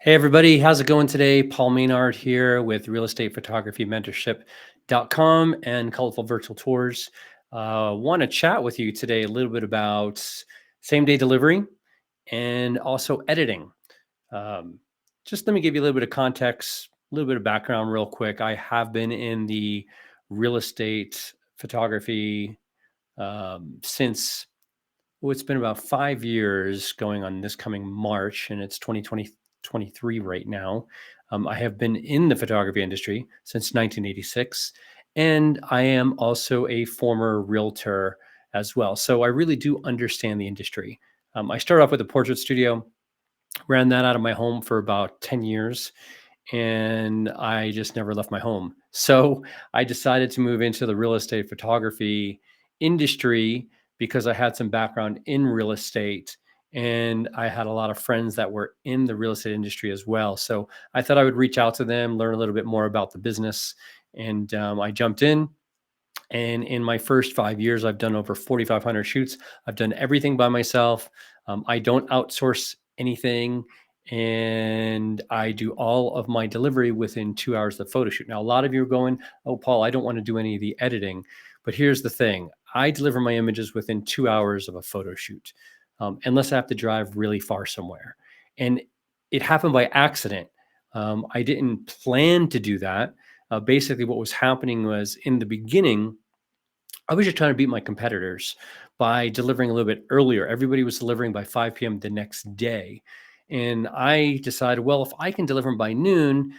Hey everybody, how's it going today? Paul Maynard here with Real Estate Photography Mentorship.com and Colorful Virtual Tours. Want to chat with you today a little bit about same day delivery and also editing. Um, just let me give you a little bit of context, a little bit of background, real quick. I have been in the real estate photography since it's been about 5 years going on this coming March, and it's 2023 right now. I have been in the photography industry since 1986, and I am also a former realtor as well. So I really do understand the industry. I started off with a portrait studio, ran that out of my home for about 10 years, and I just never left my home. So I decided to move into the real estate photography industry because I had some background in real estate and I had a lot of friends that were in the real estate industry as well. So I thought I would reach out to them, learn a little bit more about the business. And I jumped in. And in my first 5 years, I've done over 4,500 shoots. I've done everything by myself. I don't outsource anything. And I do all of my delivery within 2 hours of the photo shoot. Now, a lot of you are going, "Oh, Paul, I don't want to do any of the editing." But here's the thing, I deliver my images within 2 hours of a photo shoot, unless I have to drive really far somewhere. And it happened by accident. I didn't plan to do that. Basically, what was happening was in the beginning, I was just trying to beat my competitors by delivering a little bit earlier. Everybody was delivering by 5 p.m. the next day. And I decided, well, if I can deliver them by noon,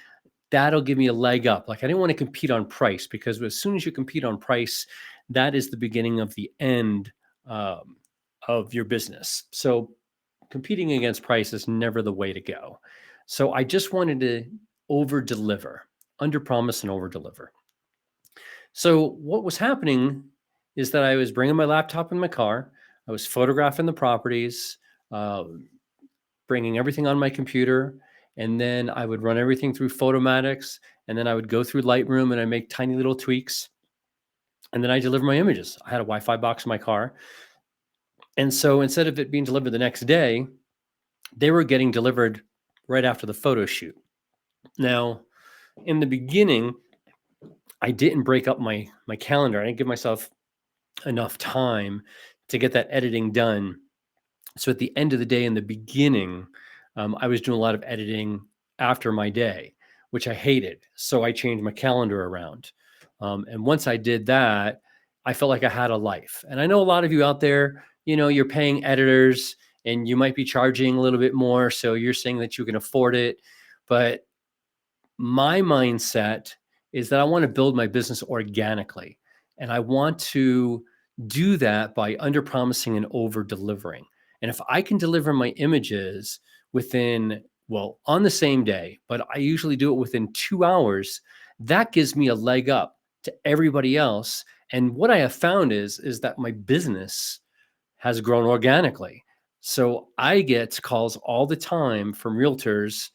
that'll give me a leg up. Like I didn't want to compete on price because as soon as you compete on price, that is the beginning of the end um, of your business. So competing against price is never the way to go. So I just wanted to over deliver, under promise and over deliver. So what was happening is that I was bringing my laptop in my car. I was photographing the properties, uh, bringing everything on my computer, and then I would run everything through Photomatics, and then I would go through Lightroom and I make tiny little tweaks, and then I deliver my images. I had a Wi-Fi box in my car, and so instead of it being delivered the next day, they were getting delivered right after the photo shoot. Now, in the beginning, I didn't break up my calendar. I didn't give myself enough time to get that editing done. So at the end of the day, in the beginning, I was doing a lot of editing after my day, which I hated. So I changed my calendar around. And once I did that, I felt like I had a life. And I know a lot of you out there, you're paying editors and you might be charging a little bit more. So you're saying that you can afford it. But my mindset is that I want to build my business organically. And I want to do that by under promising and over delivering. And if I can deliver my images within, well, on the same day, but I usually do it within 2 hours, that gives me a leg up to everybody else. And what I have found is that my business has grown organically. So I get calls all the time from realtors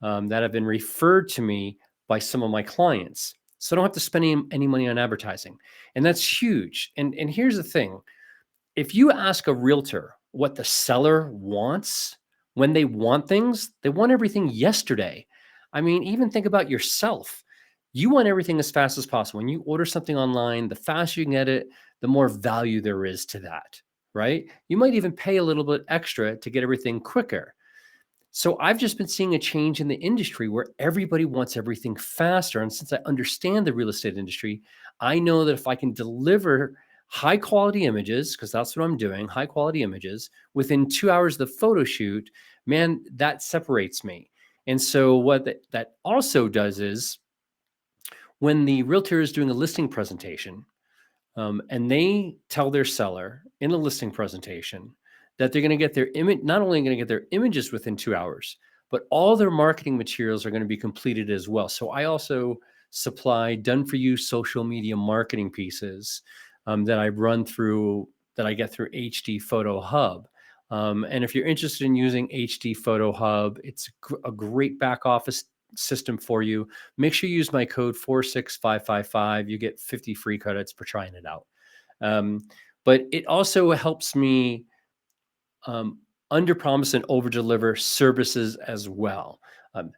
that have been referred to me by some of my clients. So I don't have to spend any money on advertising. And that's huge. And here's the thing, if you ask a realtor what the seller wants, when they want things, they want everything yesterday. I mean, even think about yourself. You want everything as fast as possible. When you order something online, the faster you can get it, the more value there is to that, right? You might even pay a little bit extra to get everything quicker. So I've just been seeing a change in the industry where everybody wants everything faster. And since I understand the real estate industry, I know that if I can deliver high quality images, because that's what I'm doing, high quality images within 2 hours of the photo shoot, man, that separates me. And so what that also does is when the realtor is doing a listing presentation, and they tell their seller in a listing presentation that they're going to get their image, not only going to get their images within 2 hours, but all their marketing materials are going to be completed as well. So I also supply done for you social media marketing pieces that I run through, that I get through HD Photo Hub. And if you're interested in using HD Photo Hub, it's a great back office system for you. Make sure you use my code 46555. You get 50 free credits for trying it out. Um, but it also helps me under promise and over deliver services as well.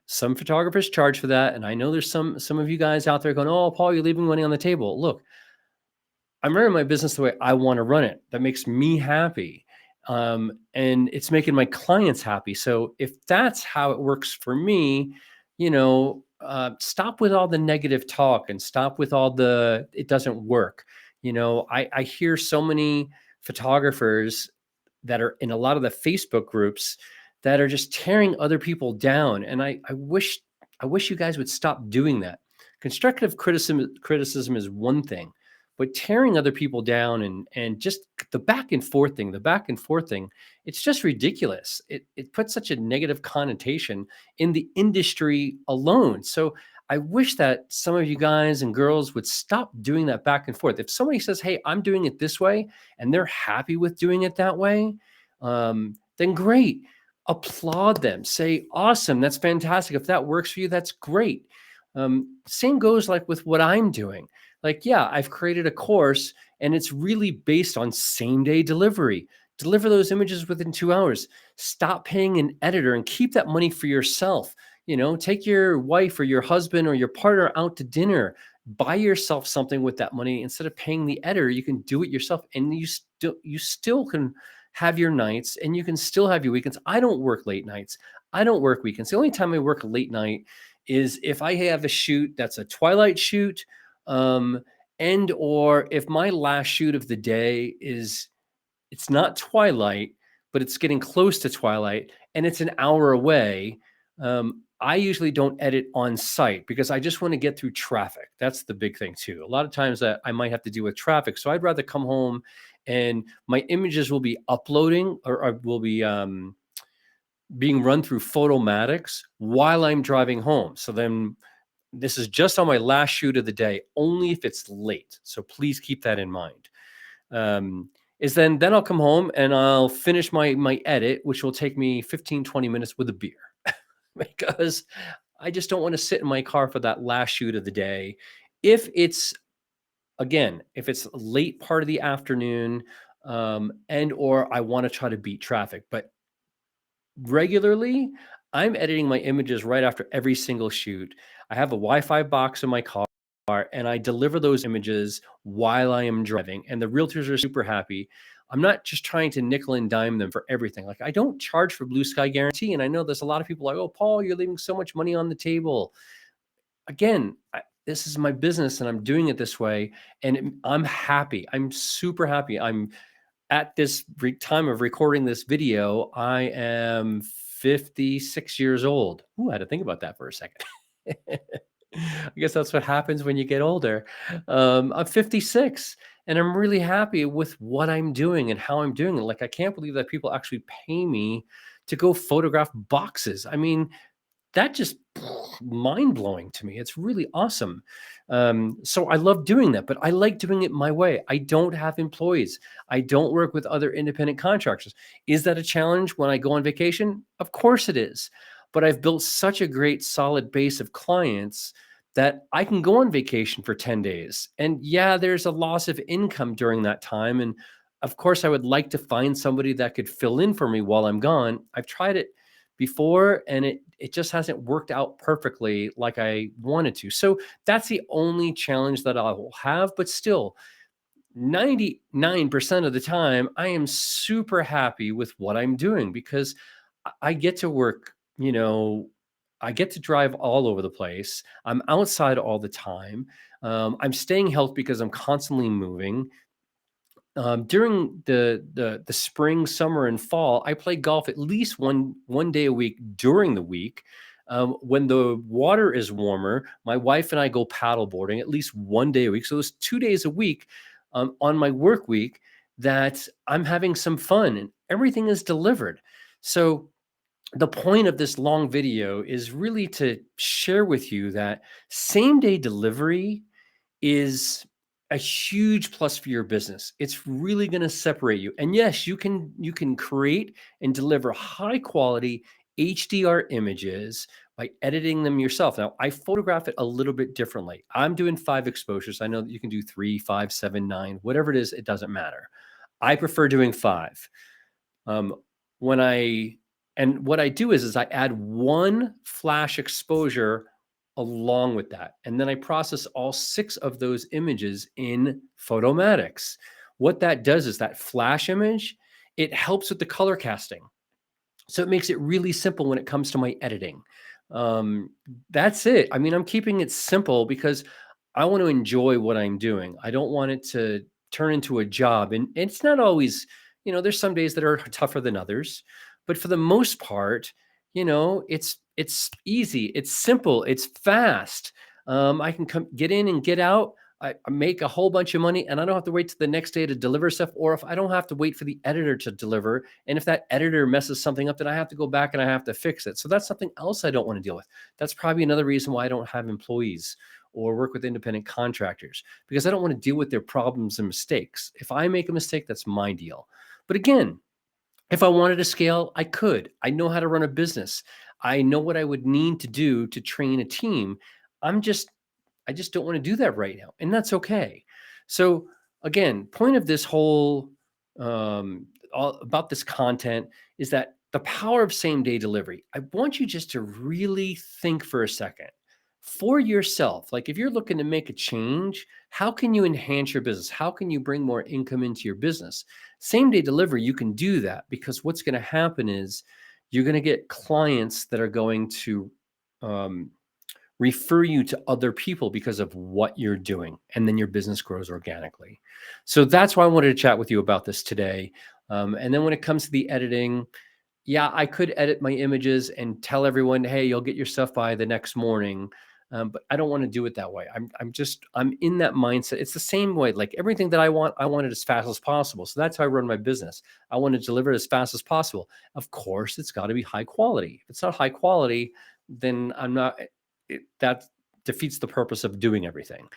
Some photographers charge for that, and I know there's some of you guys out there going, "Oh, Paul, you're leaving money on the table." Look, I'm running my business the way I want to run it. That makes me happy. And it's making my clients happy. So if that's how it works for me, stop with all the negative talk and stop with all the it doesn't work. I hear so many photographers that are in a lot of the Facebook groups that are just tearing other people down. And I wish you guys would stop doing that. Constructive criticism is one thing, but tearing other people down and just the back and forth thing, it's just ridiculous. It puts such a negative connotation in the industry alone. So I wish that some of you guys and girls would stop doing that back and forth. If somebody says, "Hey, I'm doing it this way," and they're happy with doing it that way, then great. Applaud them. Say, "Awesome, that's fantastic. If that works for you, that's great." Same goes like with what I'm doing. Like, yeah, I've created a course and it's really based on same day delivery. Deliver those images within 2 hours. Stop paying an editor and keep that money for yourself. Take your wife or your husband or your partner out to dinner. Buy yourself something with that money instead of paying the editor. You can do it yourself, and you still can have your nights and you can still have your weekends. I don't work late nights. I don't work weekends. The only time I work a late night is if I have a shoot that's a twilight shoot, um, and or if my last shoot of the day it's not twilight, but it's getting close to twilight and it's an hour away. I usually don't edit on site because I just want to get through traffic. That's the big thing too. A lot of times that I might have to deal with traffic, so I'd rather come home and my images will be uploading or will be being run through Photomatics while I'm driving home. So then this is just on my last shoot of the day, only if it's late. So please keep that in mind. Is then I'll come home and I'll finish my edit, which will take me 15-20 minutes with a beer because I just don't want to sit in my car for that last shoot of the day. If it's if it's late part of the afternoon, and or I want to try to beat traffic, but regularly, I'm editing my images right after every single shoot. I have a Wi-Fi box in my car and I deliver those images while I am driving, and the realtors are super happy. I'm not just trying to nickel and dime them for everything. Like, I don't charge for Blue Sky Guarantee, and I know there's a lot of people like, "Oh, Paul, you're leaving so much money on the table." Again, this is my business and I'm doing it this way, and I'm happy. I'm super happy. I'm at this time of recording this video, I am 56 years old. Ooh, I had to think about that for a second. I guess that's what happens when you get older. I'm 56 and I'm really happy with what I'm doing and how I'm doing it. Like, I can't believe that people actually pay me to go photograph boxes. I mean, that just mind blowing to me. It's really awesome. So I love doing that, but I like doing it my way. I don't have employees. I don't work with other independent contractors. Is that a challenge when I go on vacation? Of course it is. But I've built such a great solid base of clients that I can go on vacation for 10 days. And yeah, there's a loss of income during that time. And of course, I would like to find somebody that could fill in for me while I'm gone. I've tried it before and it just hasn't worked out perfectly like I wanted to. So that's the only challenge that I will have, but still 99% of the time I am super happy with what I'm doing because I get to work, I get to drive all over the place. I'm outside all the time. I'm staying healthy because I'm constantly moving. During the spring, summer, and fall, I play golf at least one day a week during the week. When the water is warmer, my wife and I go paddle boarding at least one day a week. So it's 2 days a week on my work week that I'm having some fun, and everything is delivered. So the point of this long video is really to share with you that same day delivery is a huge plus for your business. It's really going to separate you. And yes, you can create and deliver high quality HDR images by editing them yourself. Now, I photograph it a little bit differently. I'm doing 5 exposures. I know that you can do 3, 5, 7, 9, whatever it is, it doesn't matter. I prefer doing 5. Um, when I And what I do is I add one flash exposure along with that. And then I process all 6 of those images in Photomatics. What that does is that flash image, it helps with the color casting. So it makes it really simple when it comes to my editing. Um, that's it. I mean, I'm keeping it simple because I want to enjoy what I'm doing. I don't want it to turn into a job. And it's not always, there's some days that are tougher than others, but for the most part, it's easy, it's simple, it's fast. I can get in and get out. I make a whole bunch of money, and I don't have to wait till the next day to deliver stuff, or if I don't have to wait for the editor to deliver. And if that editor messes something up, then I have to go back and I have to fix it. So that's something else I don't want to deal with. That's probably another reason why I don't have employees or work with independent contractors, because I don't want to deal with their problems and mistakes. If I make a mistake, that's my deal. But again, if I wanted to scale, I could. I know how to run a business. I know what I would need to do to train a team. I'm just I just don't want to do that right now, and that's okay. So again, point of this whole all about this content is that the power of same day delivery. I want you just to really think for a second for yourself. Like if you're looking to make a change, how can you enhance your business? How can you bring more income into your business? Same day delivery, you can do that because what's going to happen is you're going to get clients that are going to um, refer you to other people because of what you're doing. And then your business grows organically. So that's why I wanted to chat with you about this today. And then when it comes to the editing, yeah, I could edit my images and tell everyone, hey, you'll get your stuff by the next morning. But I don't want to do it that way. I'm in that mindset. It's the same way. Like everything that I want it as fast as possible. So that's how I run my business. I want to deliver it as fast as possible. Of course, it's got to be high quality. If it's not high quality, then I'm not. That defeats the purpose of doing everything.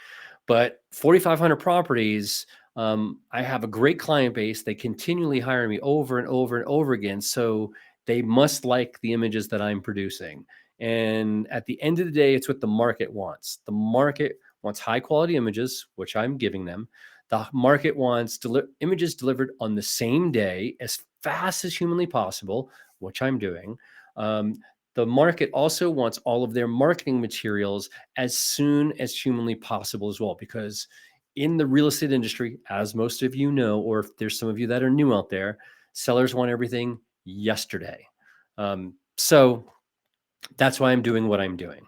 But 4,500 properties, I have a great client base. They continually hire me over and over and over again. So they must like the images that I'm producing. And at the end of the day, it's what the market wants. The market wants high quality images, which I'm giving them. The market wants images delivered on the same day as fast as humanly possible, which I'm doing. The market also wants all of their marketing materials as soon as humanly possible as well, because in the real estate industry, as most of you know, or if there's some of you that are new out there, sellers want everything yesterday. So that's why I'm doing what I'm doing.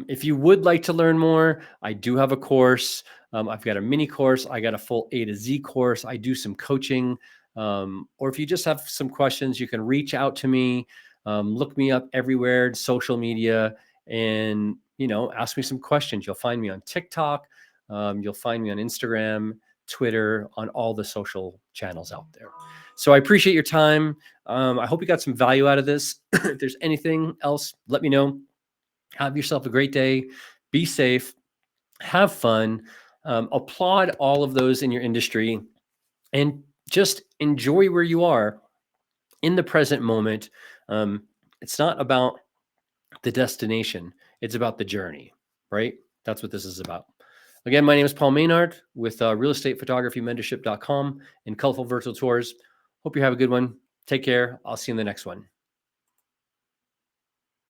If you would like to learn more, I do have a course. I've got a mini course. I got a full A to Z course. I do some coaching. Or if you just have some questions, you can reach out to me. Look me up everywhere, social media, and ask me some questions. You'll find me on TikTok. You'll find me on Instagram, Twitter, on all the social channels out there. So I appreciate your time. I hope you got some value out of this. If there's anything else, let me know. Have yourself a great day. Be safe. Have fun. Applaud all of those in your industry and just enjoy where you are in the present moment. It's not about the destination, it's about the journey, right? That's what this is about. Again, my name is Paul Maynard with realestatephotographymentorship.com and Colorful Virtual Tours. Hope you have a good one. Take care. I'll see you in the next one.